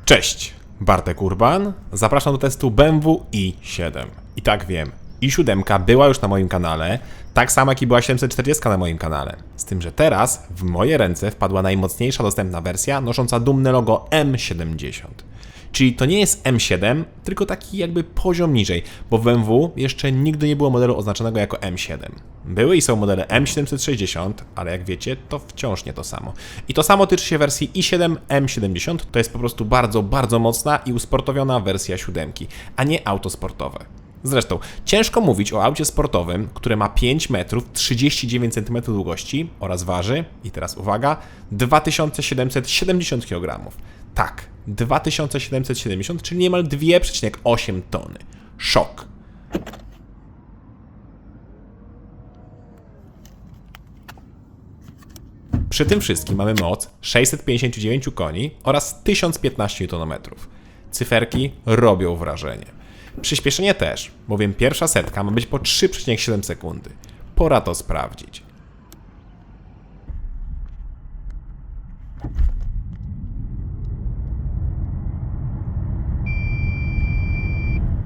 Cześć, Bartek Urban. Zapraszam do testu BMW i7. I tak wiem, i7 była już na moim kanale, tak samo jak i była 740 na moim kanale. Z tym, że teraz w moje ręce wpadła najmocniejsza dostępna wersja nosząca dumne logo M70. Czyli to nie jest M7, tylko taki jakby poziom niżej, bo w BMW jeszcze nigdy nie było modelu oznaczonego jako M7. Były i są modele M760, ale jak wiecie, to wciąż nie to samo. I to samo tyczy się wersji i7 M70, to jest po prostu bardzo mocna i usportowiona wersja 7, a nie auto sportowe. Zresztą, ciężko mówić o aucie sportowym, które ma 5 metrów 39 cm długości oraz waży, i teraz uwaga, 2770 kg. Tak, 2770, czyli niemal 2,8 tony. Szok. Przy tym wszystkim mamy moc 659 koni oraz 1015 Nm. Cyferki robią wrażenie. Przyspieszenie też, bowiem pierwsza setka ma być po 3,7 sekundy. Pora to sprawdzić.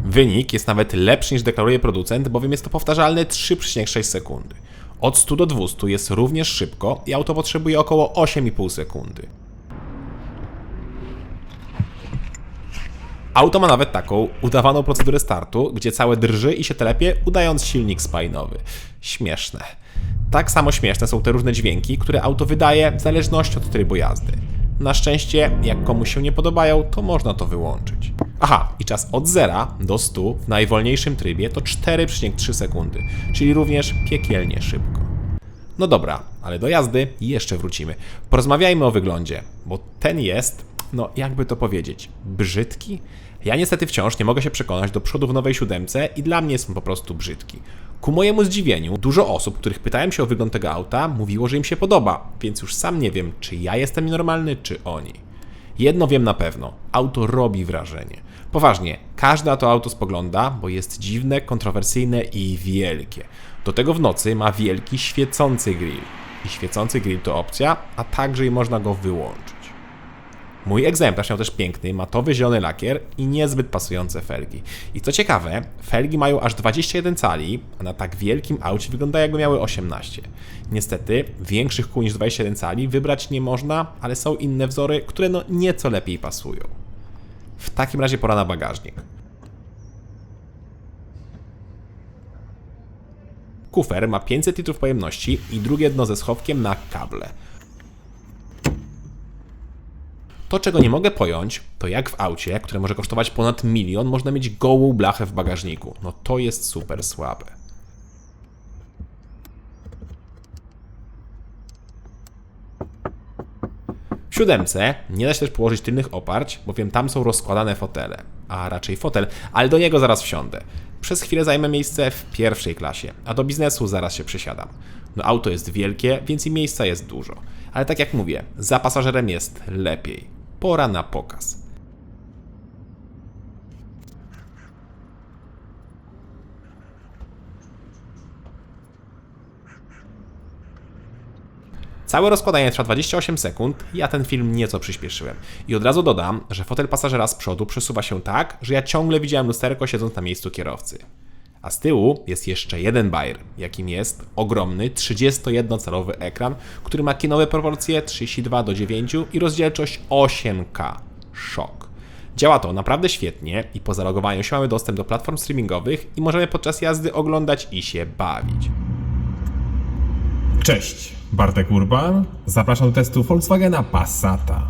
Wynik jest nawet lepszy niż deklaruje producent, bowiem jest to powtarzalne 3,6 sekundy. Od 100 do 200 jest również szybko i auto potrzebuje około 8,5 sekundy. Auto ma nawet taką udawaną procedurę startu, gdzie całe drży i się telepie, udając silnik spalinowy. Śmieszne. Tak samo śmieszne są te różne dźwięki, które auto wydaje w zależności od trybu jazdy. Na szczęście, jak komuś się nie podobają, to można to wyłączyć. Aha, i czas od 0 do 100 w najwolniejszym trybie to 4,3 sekundy, czyli również piekielnie szybko. No dobra, ale do jazdy jeszcze wrócimy. Porozmawiajmy o wyglądzie, bo ten jest, no jakby to powiedzieć, brzydki? Ja niestety wciąż nie mogę się przekonać do przodu w nowej 7 i dla mnie jest on po prostu brzydki. Ku mojemu zdziwieniu, dużo osób, których pytałem się o wygląd tego auta, mówiło, że im się podoba, więc już sam nie wiem, czy ja jestem nienormalny, czy oni. Jedno wiem na pewno, auto robi wrażenie. Poważnie, każde na to auto spogląda, bo jest dziwne, kontrowersyjne i wielkie. Do tego w nocy ma wielki, świecący grill. I świecący grill to opcja, a także i można go wyłączyć. Mój egzemplarz miał też piękny, matowy zielony lakier i niezbyt pasujące felgi. I co ciekawe, felgi mają aż 21 cali, a na tak wielkim aucie wygląda jakby miały 18. Niestety, większych kół niż 21 cali wybrać nie można, ale są inne wzory, które no nieco lepiej pasują. W takim razie pora na bagażnik. Kufer ma 500 litrów pojemności i drugie dno ze schowkiem na kable. To, czego nie mogę pojąć, to jak w aucie, które może kosztować ponad 1 000 000, można mieć gołą blachę w bagażniku. No to jest super słabe. W 7 nie da się też położyć tylnych oparć, bowiem tam są rozkładane fotele. A raczej fotel, ale do niego zaraz wsiądę. Przez chwilę zajmę miejsce w pierwszej klasie, a do biznesu zaraz się przesiadam. No auto jest wielkie, więc i miejsca jest dużo. Ale tak jak mówię, za pasażerem jest lepiej. Pora na pokaz. Całe rozkładanie trwa 28 sekund, ja ten film nieco przyspieszyłem. I od razu dodam, że fotel pasażera z przodu przesuwa się tak, że ja ciągle widziałem lusterko siedząc na miejscu kierowcy. A z tyłu jest jeszcze jeden bajer, jakim jest ogromny 31-calowy ekran, który ma kinowe proporcje 32:9 i rozdzielczość 8K. Szok. Działa to naprawdę świetnie i po zalogowaniu się mamy dostęp do platform streamingowych i możemy podczas jazdy oglądać i się bawić. Cześć, Bartek Urban. Zapraszam do testu Volkswagena Passata.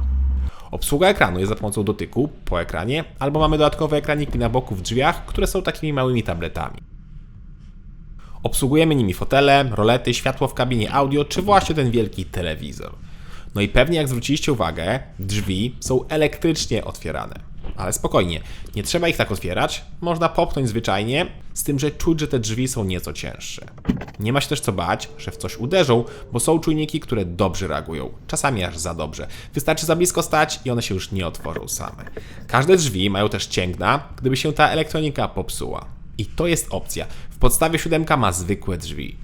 Obsługa ekranu jest za pomocą dotyku po ekranie, albo mamy dodatkowe ekraniki na boku w drzwiach, które są takimi małymi tabletami. Obsługujemy nimi fotele, rolety, światło w kabinie audio, czy właśnie ten wielki telewizor. No i pewnie jak zwróciliście uwagę, drzwi są elektrycznie otwierane. Ale spokojnie, nie trzeba ich tak otwierać, można popchnąć zwyczajnie, z tym, że czuć, że te drzwi są nieco cięższe. Nie ma się też co bać, że w coś uderzą, bo są czujniki, które dobrze reagują, czasami aż za dobrze. Wystarczy za blisko stać i one się już nie otworzą same. Każde drzwi mają też cięgna, gdyby się ta elektronika popsuła. I to jest opcja. W podstawie 7 ma zwykłe drzwi.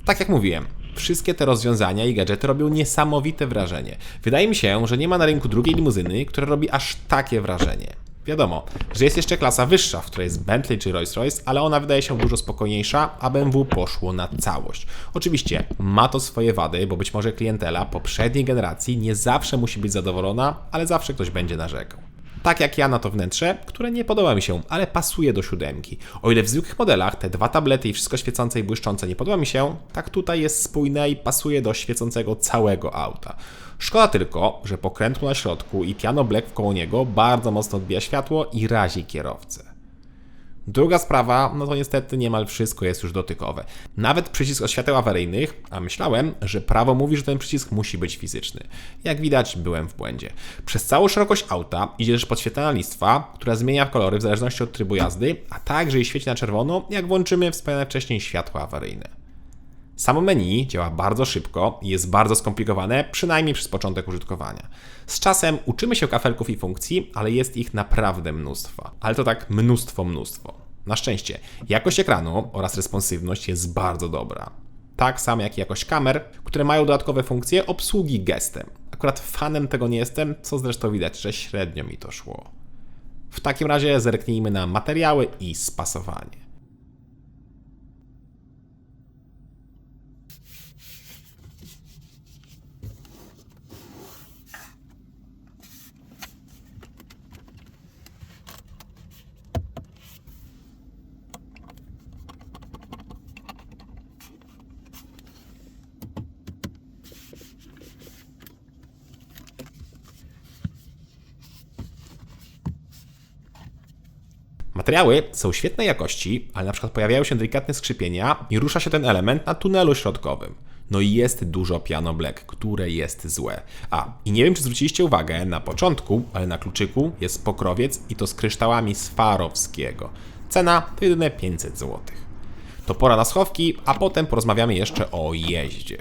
Tak jak mówiłem, Wszystkie te rozwiązania i gadżety robią niesamowite wrażenie. Wydaje mi się, że nie ma na rynku drugiej limuzyny, która robi aż takie wrażenie. Wiadomo, że jest jeszcze klasa wyższa, w której jest Bentley czy Rolls-Royce, ale ona wydaje się dużo spokojniejsza, a BMW poszło na całość. Oczywiście ma to swoje wady, bo być może klientela poprzedniej generacji nie zawsze musi być zadowolona, ale zawsze ktoś będzie narzekał. Tak jak ja na to wnętrze, które nie podoba mi się, ale pasuje do 7. O ile w zwykłych modelach te 2 tablety i wszystko świecące i błyszczące nie podoba mi się, tak tutaj jest spójne i pasuje do świecącego całego auta. Szkoda tylko, że pokrętło na środku i piano black wkoło niego bardzo mocno odbija światło i razi kierowcę. Druga sprawa, no to niestety niemal wszystko jest już dotykowe. Nawet przycisk oświeteł awaryjnych, a myślałem, że prawo mówi, że ten przycisk musi być fizyczny. Jak widać, byłem w błędzie. Przez całą szerokość auta idzie też podświetlana listwa, która zmienia kolory w zależności od trybu jazdy, a także i świeci na czerwono, jak włączymy wspomniane wcześniej światła awaryjne. Samo menu działa bardzo szybko i jest bardzo skomplikowane, przynajmniej przez początek użytkowania. Z czasem uczymy się kafelków i funkcji, ale jest ich naprawdę mnóstwo. Ale to tak mnóstwo. Na szczęście, jakość ekranu oraz responsywność jest bardzo dobra. Tak samo jak i jakość kamer, które mają dodatkowe funkcje obsługi gestem. Akurat fanem tego nie jestem, co zresztą widać, że średnio mi to szło. W takim razie zerknijmy na materiały i spasowanie. Materiały są świetnej jakości, ale na przykład pojawiają się delikatne skrzypienia i rusza się ten element na tunelu środkowym. No i jest dużo piano black, które jest złe. I nie wiem, czy zwróciliście uwagę na początku, ale na kluczyku jest pokrowiec i to z kryształami Swarowskiego. Cena to jedyne 500 zł. To pora na schowki, a potem porozmawiamy jeszcze o jeździe.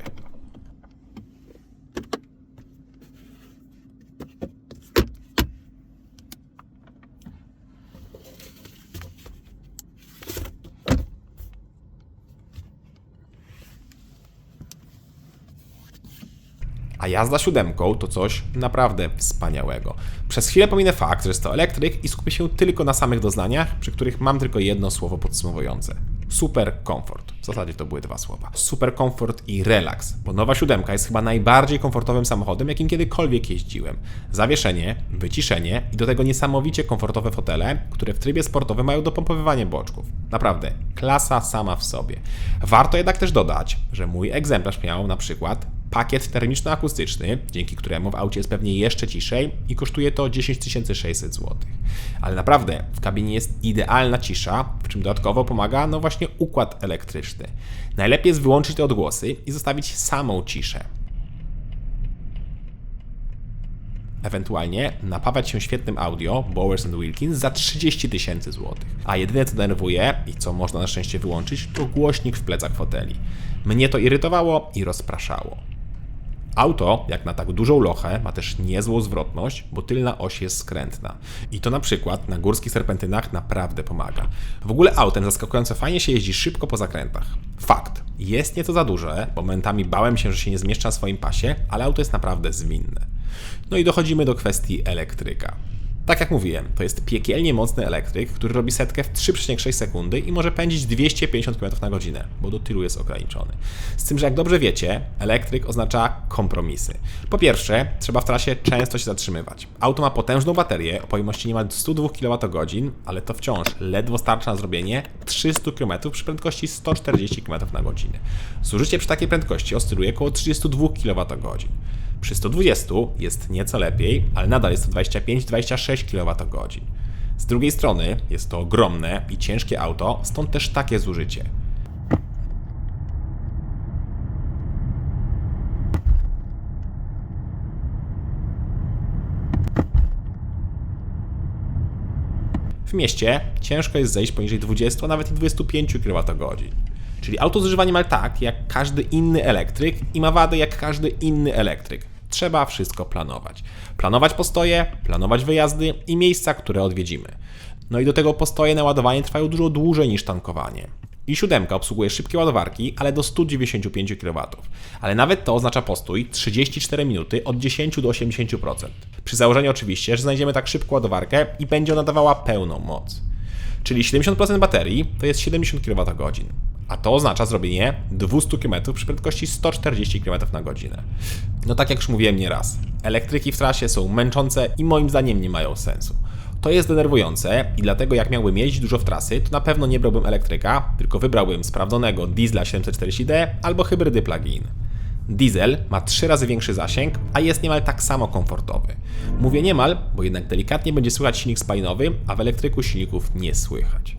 A jazda 7 to coś naprawdę wspaniałego. Przez chwilę pominę fakt, że jest to elektryk i skupię się tylko na samych doznaniach, przy których mam tylko jedno słowo podsumowujące. Super komfort. W zasadzie to były 2 słowa. Super komfort i relaks, bo nowa 7 jest chyba najbardziej komfortowym samochodem, jakim kiedykolwiek jeździłem. Zawieszenie, wyciszenie i do tego niesamowicie komfortowe fotele, które w trybie sportowym mają dopompowywanie boczków. Naprawdę, klasa sama w sobie. Warto jednak też dodać, że mój egzemplarz miał na przykład pakiet termiczno-akustyczny, dzięki któremu w aucie jest pewnie jeszcze ciszej i kosztuje to 10 600 zł. Ale naprawdę w kabinie jest idealna cisza, w czym dodatkowo pomaga no właśnie układ elektryczny. Najlepiej jest wyłączyć te odgłosy i zostawić samą ciszę. Ewentualnie napawać się świetnym audio Bowers & Wilkins za 30 000 zł. A jedyne co denerwuje i co można na szczęście wyłączyć, to głośnik w plecach foteli. Mnie to irytowało i rozpraszało. Auto, jak na tak dużą lochę, ma też niezłą zwrotność, bo tylna oś jest skrętna. I to na przykład na górskich serpentynach naprawdę pomaga. W ogóle autem zaskakująco fajnie się jeździ szybko po zakrętach. Fakt, jest nieco za duże, momentami bałem się, że się nie zmieszcza na swoim pasie, ale auto jest naprawdę zwinne. No i dochodzimy do kwestii elektryka. Tak jak mówiłem, to jest piekielnie mocny elektryk, który robi setkę w 3,6 sekundy i może pędzić 250 km na godzinę, bo do tylu jest ograniczony. Z tym, że jak dobrze wiecie, elektryk oznacza kompromisy. Po pierwsze, trzeba w trasie często się zatrzymywać. Auto ma potężną baterię o pojemności niemal 102 kWh, ale to wciąż ledwo starcza na zrobienie 300 km przy prędkości 140 km na godzinę. Zużycie przy takiej prędkości oscyluje około 32 kWh. Przy 120 jest nieco lepiej, ale nadal jest to 25-26 kWh. Z drugiej strony jest to ogromne i ciężkie auto, stąd też takie zużycie. W mieście ciężko jest zejść poniżej 20, a nawet i 25 kWh. Czyli auto zużywa niemal tak, jak każdy inny elektryk i ma wady jak każdy inny elektryk. Trzeba wszystko planować. Planować postoje, planować wyjazdy i miejsca, które odwiedzimy. No i do tego postoje na ładowanie trwają dużo dłużej niż tankowanie. i7 obsługuje szybkie ładowarki, ale do 195 kW. Ale nawet to oznacza postój 34 minuty od 10 do 80%. Przy założeniu oczywiście, że znajdziemy tak szybką ładowarkę i będzie ona dawała pełną moc. Czyli 70% baterii to jest 70 kWh. A to oznacza zrobienie 200 km przy prędkości 140 km na godzinę. No tak jak już mówiłem nieraz, elektryki w trasie są męczące i moim zdaniem nie mają sensu. To jest denerwujące i dlatego jak miałbym jeździć dużo w trasy, to na pewno nie brałbym elektryka, tylko wybrałbym sprawdzonego diesla 740D albo hybrydy plug-in. Diesel ma 3 razy większy zasięg, a jest niemal tak samo komfortowy. Mówię niemal, bo jednak delikatnie będzie słychać silnik spalinowy, a w elektryku silników nie słychać.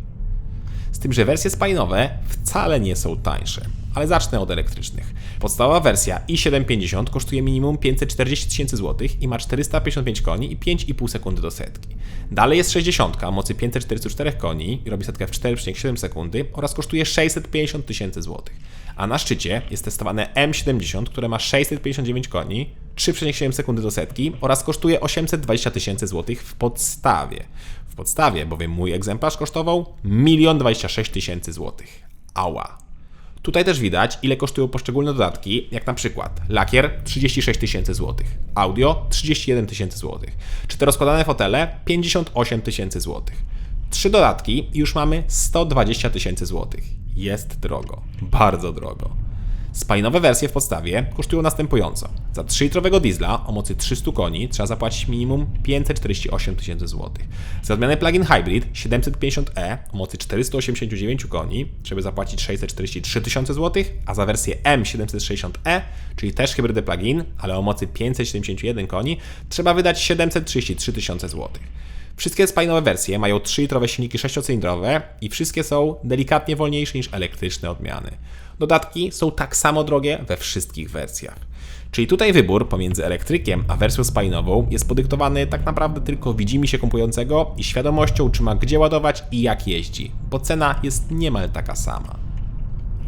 Z tym, że wersje spalinowe wcale nie są tańsze, ale zacznę od elektrycznych. Podstawowa wersja i750 kosztuje minimum 540 tysięcy złotych i ma 455 koni i 5,5 sekundy do setki. Dalej jest 60 o mocy 544 koni i robi setkę w 4,7 sekundy oraz kosztuje 650 tysięcy złotych. A na szczycie jest testowane M70, które ma 659 koni, 3,7 sekundy do setki oraz kosztuje 820 tysięcy złotych w podstawie. W podstawie, bowiem mój egzemplarz kosztował 1 026 000 złotych. Ała. Tutaj też widać, ile kosztują poszczególne dodatki, jak na przykład lakier 36 tysięcy złotych, audio 31 tysięcy złotych, czy te rozkładane fotele 58 tysięcy złotych. 3 dodatki i już mamy 120 tysięcy złotych. Jest drogo, bardzo drogo. Spalinowe wersje w podstawie kosztują następująco. Za 3-litrowego diesla o mocy 300 koni trzeba zapłacić minimum 548 tysięcy złotych. Za odmianę plug-in hybrid 750e o mocy 489 koni trzeba zapłacić 643 tysiące złotych, a za wersję M760e, czyli też hybrydę plug-in, ale o mocy 571 koni, trzeba wydać 733 tysiące złotych. Wszystkie spalinowe wersje mają 3-litrowe silniki 6-cylindrowe i wszystkie są delikatnie wolniejsze niż elektryczne odmiany. Dodatki są tak samo drogie we wszystkich wersjach. Czyli tutaj wybór pomiędzy elektrykiem a wersją spalinową jest podyktowany tak naprawdę tylko widzimisię kupującego i świadomością, czy ma gdzie ładować i jak jeździ, bo cena jest niemal taka sama.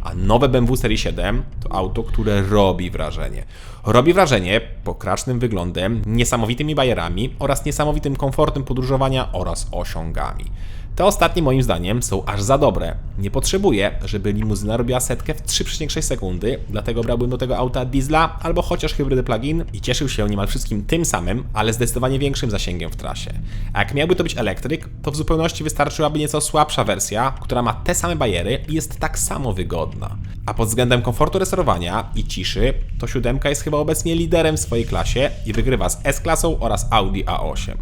A nowe BMW Serii 7 to auto, które robi wrażenie. Robi wrażenie pokracznym wyglądem, niesamowitymi bajerami oraz niesamowitym komfortem podróżowania oraz osiągami. Te ostatnie moim zdaniem są aż za dobre. Nie potrzebuję, żeby limuzyna robiła setkę w 3,6 sekundy, dlatego brałbym do tego auta diesla albo chociaż hybrydę plug-in i cieszył się niemal wszystkim tym samym, ale zdecydowanie większym zasięgiem w trasie. A jak miałby to być elektryk, to w zupełności wystarczyłaby nieco słabsza wersja, która ma te same bajery i jest tak samo wygodna. A pod względem komfortu restaurowania i ciszy, to 7 jest chyba obecnie liderem w swojej klasie i wygrywa z S-klasą oraz Audi A8.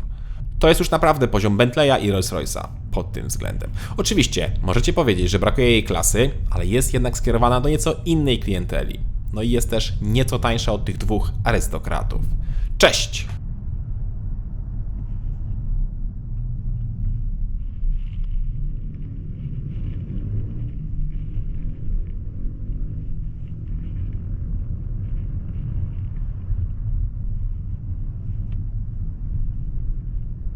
To jest już naprawdę poziom Bentleya i Rolls-Royce'a pod tym względem. Oczywiście, możecie powiedzieć, że brakuje jej klasy, ale jest jednak skierowana do nieco innej klienteli. No i jest też nieco tańsza od tych dwóch arystokratów. Cześć!